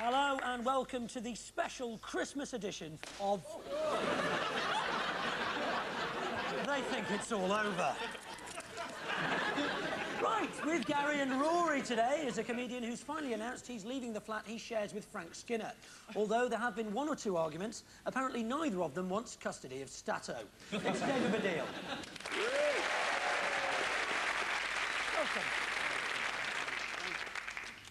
Hello and welcome to the special Christmas edition of... They think it's all over. Right, with Gary and Rory today is a comedian who's finally announced he's leaving the flat he shares with Frank Skinner. Although there have been one or two arguments, apparently neither of them wants custody of Stato. It's David Baddiel. Welcome.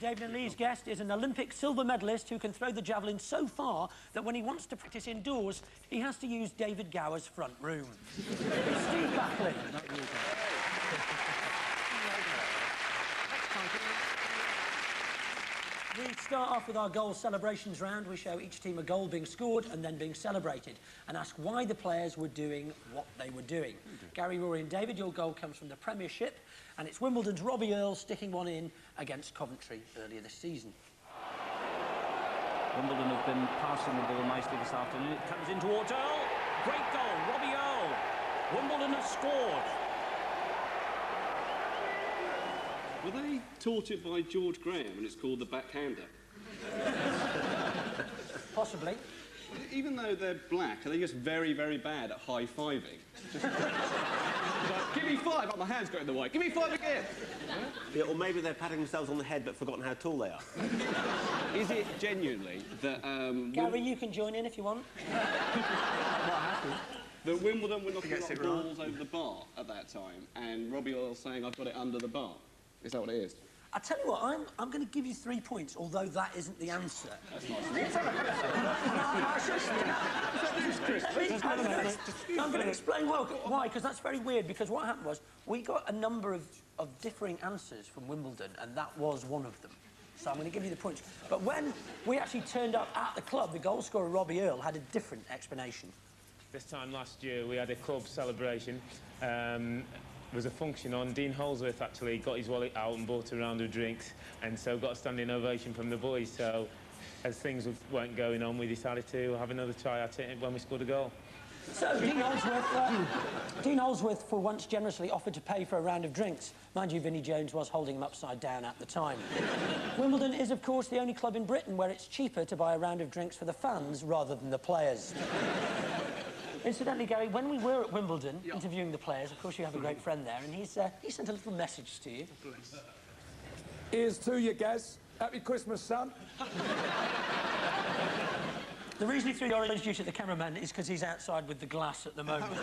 David and Lee's guest is an Olympic silver medalist who can throw the javelin so far that when he wants to practice indoors, he has to use David Gower's front room. It's Steve Backley. We start off with our goal celebrations round. We show each team a goal being scored and then being celebrated and ask why the players were doing what they were doing. Gary, Rory and David, your goal comes from the Premiership and it's Wimbledon's Robbie Earle sticking one in against Coventry earlier this season. Wimbledon have been passing the ball nicely this afternoon. It comes in towards Earle. Great goal, Robbie Earle. Wimbledon has scored. Were they taught it by George Graham and it's called the backhander? Possibly. Even though they're black, are they just very, very bad at high-fiving? Just... like, give me five! Oh, my hand's got in the way. Give me five again! Yeah, or maybe they're patting themselves on the head but forgotten how tall they are. Is it genuinely that... Gary, you can join in if you want. That Wimbledon were knocking a lot of balls over the bar at that time and Robbie Earle saying, I've got it under the bar? Is that what it is? I tell you what, I'm going to give you 3 points, although that isn't the answer. That's nice. I'm going to explain why, because that's very weird, because what happened was we got a number of differing answers from Wimbledon, and that was one of them. So I'm going to give you the points. But when we actually turned up at the club, the goal scorer, Robbie Earle, had a different explanation. This time last year, we had a club celebration. There was a function on. Dean Holsworth actually got his wallet out and bought a round of drinks, and so got a standing ovation from the boys. So, as things weren't going on, we decided to have another try at it when we scored a goal. So, Dean Holsworth, for once, generously offered to pay for a round of drinks. Mind you, Vinnie Jones was holding him upside down at the time. Wimbledon is, of course, the only club in Britain where it's cheaper to buy a round of drinks for the fans rather than the players. Incidentally, Gary, when we were at Wimbledon interviewing the players, of course you have a great friend there, and he sent a little message to you. Here's to you, Gaz. Happy Christmas, son. The reason he threw the orange juice at the cameraman is because he's outside with the glass at the moment.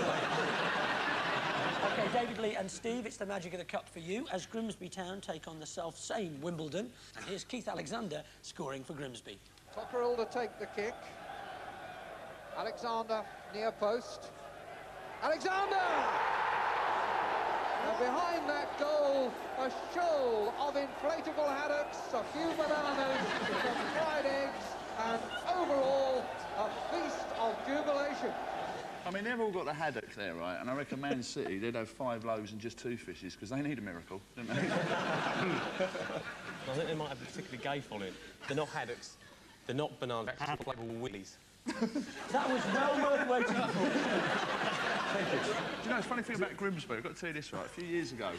OK, David Lee and Steve, it's the magic of the cup for you as Grimsby Town take on the self-same Wimbledon. And here's Keith Alexander scoring for Grimsby. Cockerell to take the kick. Alexander, near post. Alexander! And behind that goal, a shoal of inflatable haddocks, a few bananas, some fried eggs, and overall, a feast of jubilation. I mean, they've all got the haddock there, right? And I reckon Man City, they'd have 5 loaves and just 2 fishes, because they need a miracle, don't they? I think they might have a particularly gay following. They're not haddocks, they're not bananas, they're inflatable willies. That was well worth waiting for. Thank you. Do you know, the funny thing about Grimsby, I've got to tell you this, right, a few years ago,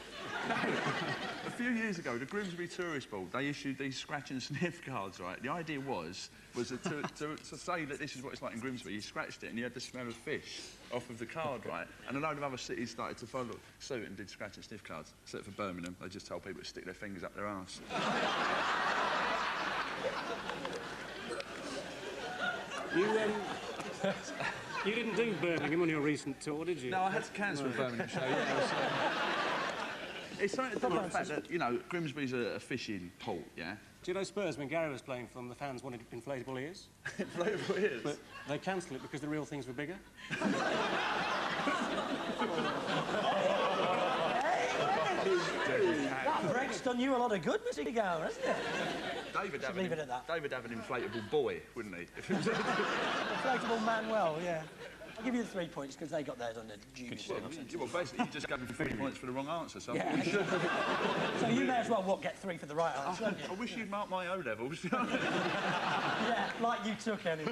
the Grimsby Tourist Board, they issued these scratch and sniff cards, right? The idea was that to say that this is what it's like in Grimsby, you scratched it and you had the smell of fish off of the card, right? And a load of other cities started to follow suit and did scratch and sniff cards. Except for Birmingham, they just told people to stick their fingers up their arse. You didn't do Birmingham on your recent tour, did you? No, I had to cancel the Birmingham show, yeah. It's something to do with the fact that, you know, Grimsby's a fishing port, yeah? Do you know Spurs, when Gary was playing for them, the fans wanted inflatable ears? Inflatable ears? But they cancelled it because the real things were bigger. That break's done you a lot of good, Mr. Gower, hasn't it? David would have an inflatable boy, wouldn't he? Inflatable Manuel, yeah. I'll give you the 3 points because they got theirs on the junior. Well, basically, you just gave me 3 points for the wrong answer, so... Yeah. So you may as well, get 3 for the right answer, don't you? I wish you'd marked my O-levels. Yeah, like you took any.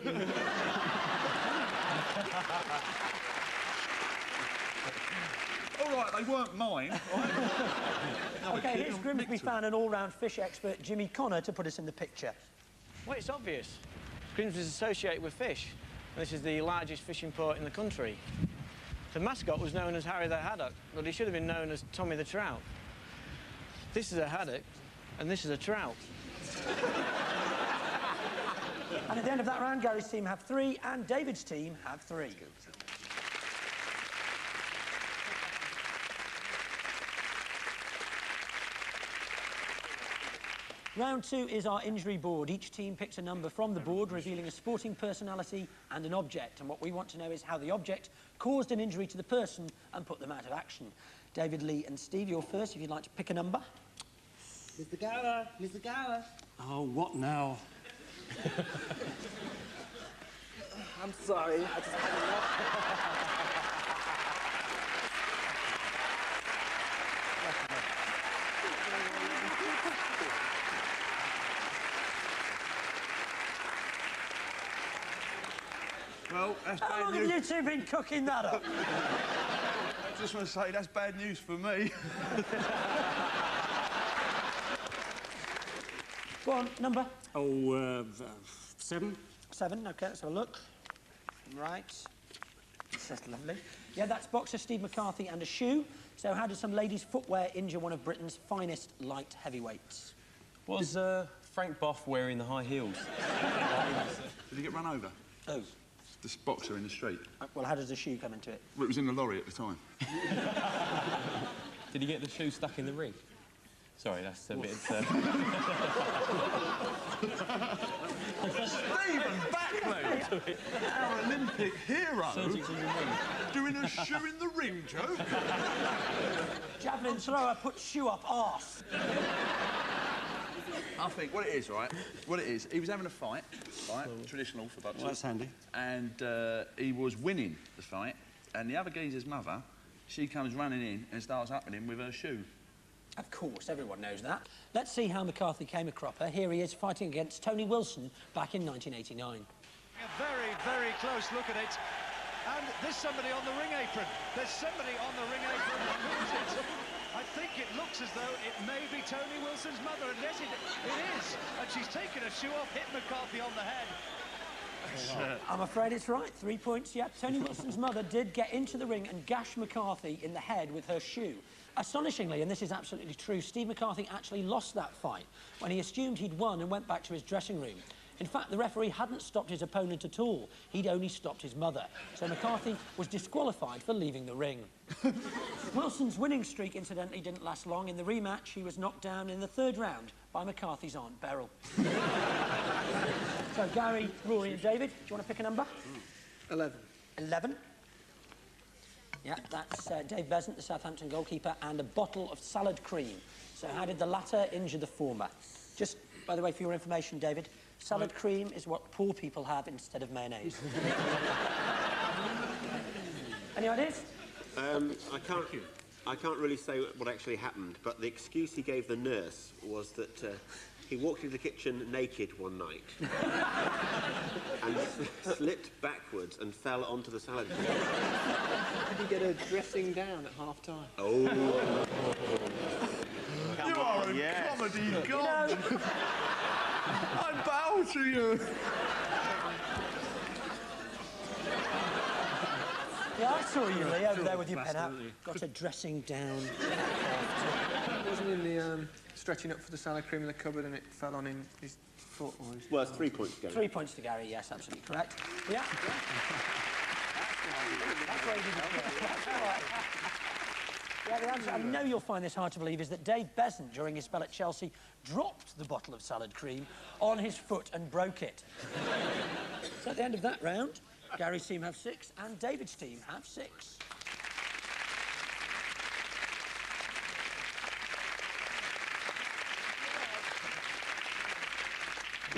All right, they weren't mine. OK, here's Grimsby fan and all-round fish expert Jimmy Connor to put us in the picture. Well, it's obvious. Grimsby is associated with fish, and this is the largest fishing port in the country. The mascot was known as Harry the Haddock, but he should have been known as Tommy the Trout. This is a haddock, and this is a trout. And at the end of that round, Gary's team have 3 and David's team have 3. Round 2 is our injury board. Each team picks a number from the board, revealing a sporting personality and an object. And what we want to know is how the object caused an injury to the person and put them out of action. David, Lee and Steve, you're first, if you'd like to pick a number. Mr. Gower, Mr. Gower. Oh, what now? I'm sorry, I just had enough. Well, that's How bad long news. have you two been cooking that up? I just want to say that's bad news for me. Go on, number. Oh, 7. 7, OK, let's have a look. Right. That's lovely. Yeah, that's boxer Steve McCarthy and a shoe. So how did some ladies' footwear injure one of Britain's finest light heavyweights? Was Frank Boff wearing the high heels? Did he get run over? Oh. This boxer in the street. Well, how does the shoe come into it? Well, it was in the lorry at the time. Did he get the shoe stuck in the ring? Sorry, that's a bit... Stephen Backley! Our Olympic hero! Doing a shoe in the ring joke? Javelin thrower put shoe up arse. I think what it is, right? What it is, he was having a fight, right? Traditional for boxers. Well, that's handy. And he was winning the fight, and the other geezer's mother, she comes running in and starts upping him with her shoe. Of course, everyone knows that. Let's see how McCarthy came a cropper. Here he is fighting against Tony Wilson back in 1989. A very, very close look at it. And there's somebody on the ring apron. There's somebody on the ring apron. Who is it? I think it looks as though it may be Tony Wilson's mother, and yes, it is. And she's taken a shoe off, hit McCarthy on the head. I'm afraid it's right. 3 points, yeah. Tony Wilson's mother did get into the ring and gash McCarthy in the head with her shoe. Astonishingly, and this is absolutely true, Steve McCarthy actually lost that fight when he assumed he'd won and went back to his dressing room. In fact, the referee hadn't stopped his opponent at all. He'd only stopped his mother. So McCarthy was disqualified for leaving the ring. Wilson's winning streak, incidentally, didn't last long. In the rematch, he was knocked down in the 3rd round by McCarthy's Aunt Beryl. So, Gary, Rory and David, do you want to pick a number? 11. 11. Yeah, that's Dave Besant, the Southampton goalkeeper, and a bottle of salad cream. So how did the latter injure the former? Just, by the way, for your information, David, salad cream is what poor people have instead of mayonnaise. Any ideas? I can't really say what actually happened, but the excuse he gave the nurse was that he walked into the kitchen naked one night and slipped backwards and fell onto the salad cream. Did he get a dressing down at half-time? Oh. You are a comedy god! I bow to you! Yeah, I saw you, Lee, over there with your pen out. Got a dressing down. Wasn't in the stretching up for the salad cream in the cupboard and it fell on his foot or his... Well, it's 3 points to Gary. 3 points to Gary, yes, absolutely correct. Yeah. That's where he did it. Yeah, the answer, I know you'll find this hard to believe, is that Dave Besant, during his spell at Chelsea, dropped the bottle of salad cream on his foot and broke it. So at the end of that round, Gary's team have 6 and David's team have 6.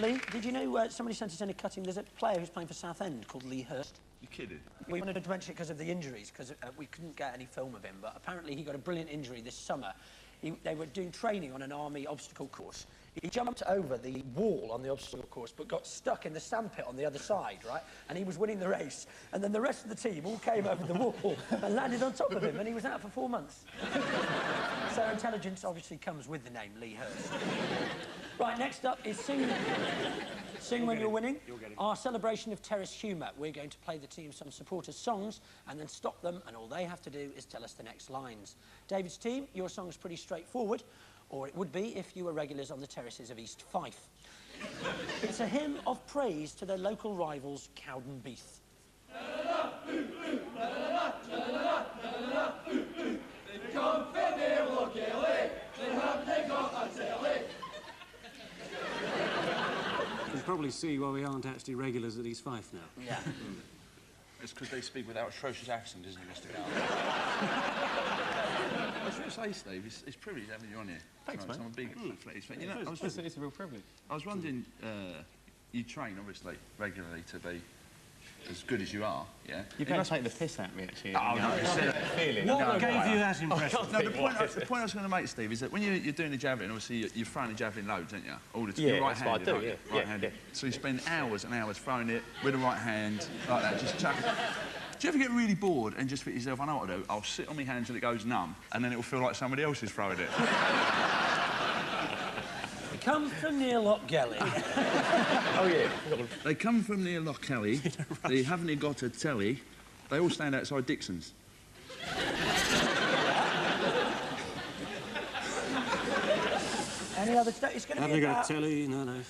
Lee, did you know somebody sent us in a cutting? There's a player who's playing for Southend called Lee Hurst. You're kidding? We wanted to mention it because of the injuries, because we couldn't get any film of him, but apparently he got a brilliant injury this summer. They were doing training on an army obstacle course. He jumped over the wall on the obstacle course, but got stuck in the sandpit on the other side, right? And he was winning the race. And then the rest of the team all came over the wall and landed on top of him, and he was out for 4 months. So intelligence obviously comes with the name Lee Hurst. Right, next up is Sing when you're winning. Our celebration of terrace humour. We're going to play the team some supporters' songs and then stop them, and all they have to do is tell us the next lines. David's team, your song's pretty straightforward, or it would be if you were regulars on the terraces of East Fife. It's a hymn of praise to their local rivals, Cowdenbeath. You can probably see why we aren't actually regulars at East Fife now. Yeah. It's because they speak without atrocious accent, isn't it, Mr. Gall? I was going to say, Steve, it's privilege having you on here. Thanks, mate. I'm a big Athletics fan. You know, It's a real privilege. I was wondering, you train, obviously, regularly to be as good as you are, yeah? You better take the piss at me, actually. Oh, no, feeling. What gave you that impression? No, the point I was going to make, Steve, is that when you're doing the javelin, obviously you're throwing the javelin loads, aren't you? All the time. Yeah, You're that's what I right-handed, do, aren't you? yeah. Right-handed. Yeah. So you spend hours and hours throwing it with the right hand, like that, just chucking. Do you ever get really bored and just think to yourself, I know what to do, I'll sit on my hands till it goes numb, and then it'll feel like somebody else is throwing it? It comes from near Loch Gelly. Oh, yeah. They come from near Loch Kelly, they haven't got a telly, they all stand outside Dixon's. Any other stuff? It's going to be Haven't got about... a telly, no.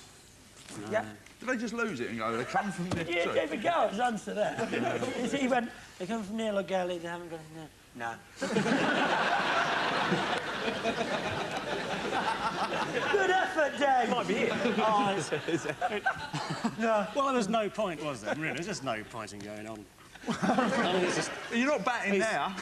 Yeah. Did they just lose it and go, they come from near... You gave a go, his answer there. He went, they come from near Loch Gelly, they haven't got... No. Good effort, Dave. Might be it. Oh, no. Well, there's no point, was there, really? There's just no point in going on. I mean, it's just... You're not batting now.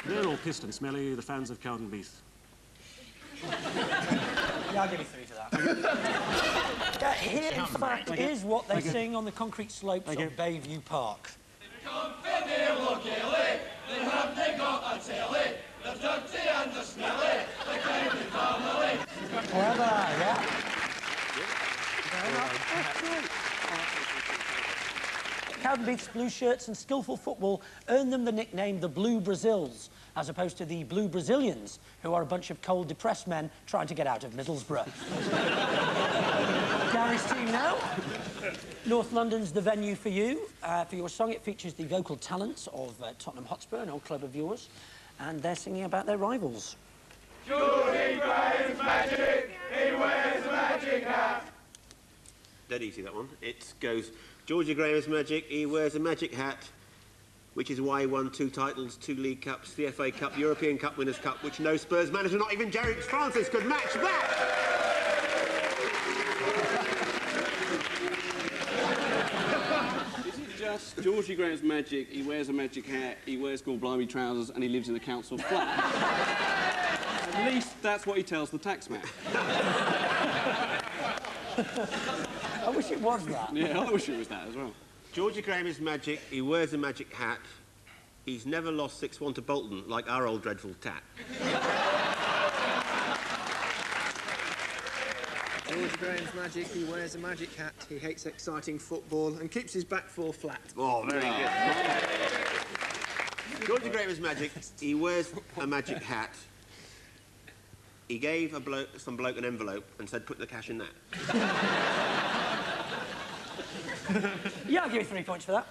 They're all pissed and smelly, the fans of Cowdenbeath. Yeah, I'll give you 3 for that. Here, in fact, is what they sing on the concrete slopes of Bayview Park. They come from near Loch Gelly, they haven't got a telly, they're dirty and they're smelly, they kind of family. Clever, yeah. Cowdenbeath's blue shirts and skillful football earned them the nickname the Blue Brazils, as opposed to the Blue Brazilians, who are a bunch of cold, depressed men trying to get out of Middlesbrough. Gary's team now. North London's the venue for you. For your song, it features the vocal talents of Tottenham Hotspur, an old club of yours, and they're singing about their rivals. Geordie Graham's magic, he wears a magic hat. Dead easy, that one. It goes, Georgie Graham's magic, he wears a magic hat, which is why he won 2 titles, 2 League Cups, the FA Cup, European Cup Winners' Cup, which no Spurs manager, not even Derek Francis, could match that! Is it just Georgie Graham's magic, he wears a magic hat, he wears gold-blimey trousers, and he lives in a council flat? At least that's what he tells the taxman. I wish it was that. Yeah, I wish it was that as well. Georgie Graham is magic, he wears a magic hat, he's never lost 6-1 to Bolton, like our old dreadful tat. George Graham's magic, he wears a magic hat, he hates exciting football and keeps his back 4 flat. Oh, very good. Georgie Graham's magic, he wears a magic hat, he gave some bloke an envelope and said, put the cash in that. Yeah, I'll give you 3 points for that.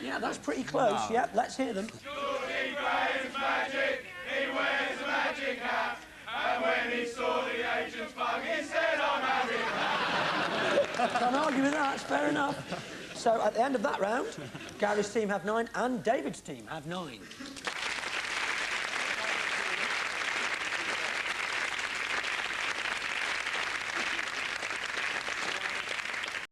Yeah, that's pretty close. No. Yeah, let's hear them. Geordie Graham's magic, he wears a magic hat, and when he saw the agent's bug, he said, I'm having that. Can't argue with that, it's fair enough. So, at the end of that round, Gary's team have 9 and David's team have 9.